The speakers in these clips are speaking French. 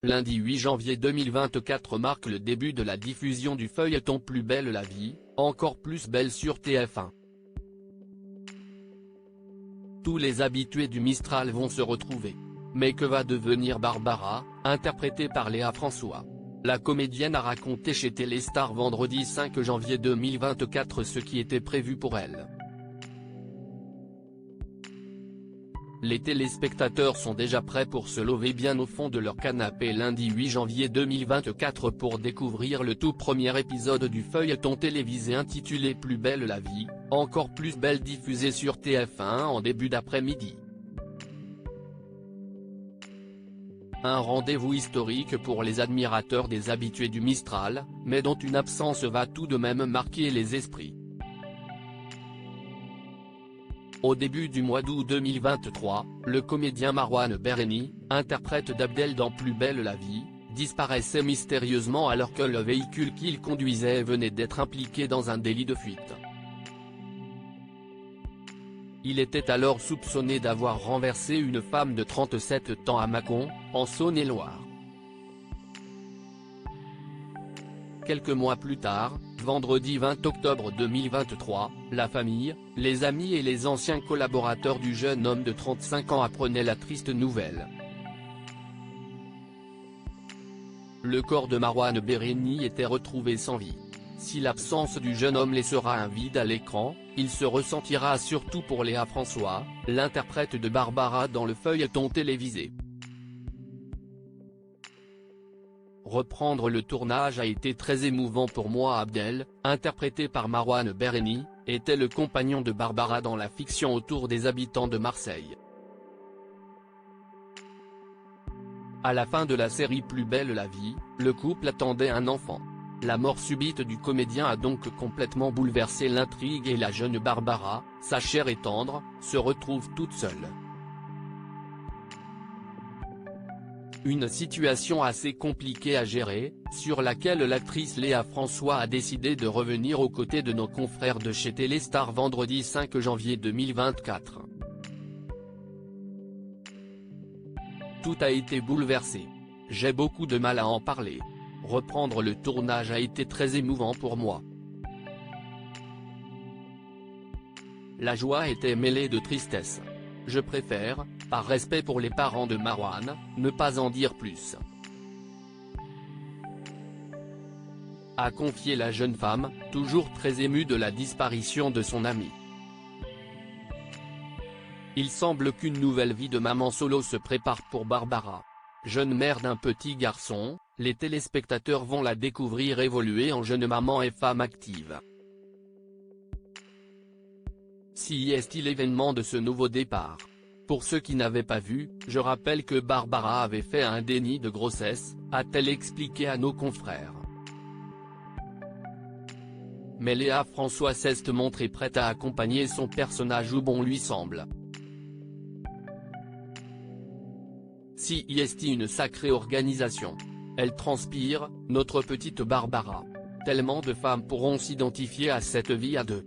Lundi 8 janvier 2024 marque le début de la diffusion du feuilleton Plus belle la vie, encore plus belle sur TF1. Tous les habitués du Mistral vont se retrouver. Mais que va devenir Barbara, interprétée par Léa François? La comédienne a raconté chez Téléstar vendredi 5 janvier 2024 ce qui était prévu pour elle. Les téléspectateurs sont déjà prêts pour se lever bien au fond de leur canapé lundi 8 janvier 2024 pour découvrir le tout premier épisode du feuilleton télévisé intitulé Plus belle la vie, encore plus belle diffusé sur TF1 en début d'après-midi. Un rendez-vous historique pour les admirateurs des habitués du Mistral, mais dont une absence va tout de même marquer les esprits. Au début du mois d'août 2023, le comédien Marouane Berreni, interprète d'Abdel dans Plus belle la vie, disparaissait mystérieusement alors que le véhicule qu'il conduisait venait d'être impliqué dans un délit de fuite. Il était alors soupçonné d'avoir renversé une femme de 37 ans à Mâcon, en Saône-et-Loire. Quelques mois plus tard, vendredi 20 octobre 2023, la famille, les amis et les anciens collaborateurs du jeune homme de 35 ans apprenaient la triste nouvelle. Le corps de Marouane Berreni était retrouvé sans vie. Si l'absence du jeune homme laissera un vide à l'écran, il se ressentira surtout pour Léa François, l'interprète de Barbara dans le feuilleton télévisé. Reprendre le tournage a été très émouvant pour moi. Abdel, interprété par Marouane Berreni, était le compagnon de Barbara dans la fiction autour des habitants de Marseille. À la fin de la série Plus belle la vie, le couple attendait un enfant. La mort subite du comédien a donc complètement bouleversé l'intrigue et la jeune Barbara, sa chair et tendre, se retrouve toute seule. Une situation assez compliquée à gérer, sur laquelle l'actrice Léa François a décidé de revenir aux côtés de nos confrères de chez Téléstar vendredi 5 janvier 2024. Tout a été bouleversé. J'ai beaucoup de mal à en parler. Reprendre le tournage a été très émouvant pour moi. La joie était mêlée de tristesse. Je préfère, par respect pour les parents de Marouane, ne pas en dire plus. A confié la jeune femme, toujours très émue de la disparition de son ami. Il semble qu'une nouvelle vie de maman solo se prépare pour Barbara. Jeune mère d'un petit garçon, les téléspectateurs vont la découvrir évoluer en jeune maman et femme active. Si est-il l'événement de ce nouveau départ? Pour ceux qui n'avaient pas vu, je rappelle que Barbara avait fait un déni de grossesse, a-t-elle expliqué à nos confrères. Mais Léa François s'est montrée prête à accompagner son personnage où bon lui semble. Si est une sacrée organisation. Elle transpire, notre petite Barbara. Tellement de femmes pourront s'identifier à cette vie à deux.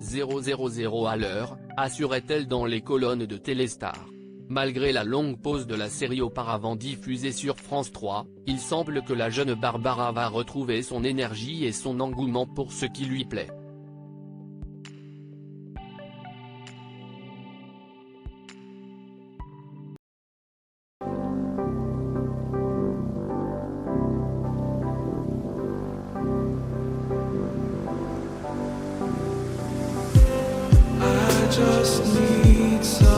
000 à l'heure, assurait-elle dans les colonnes de Téléstar. Malgré la longue pause de la série auparavant diffusée sur France 3, il semble que la jeune Barbara va retrouver son énergie et son engouement pour ce qui lui plaît. I just need some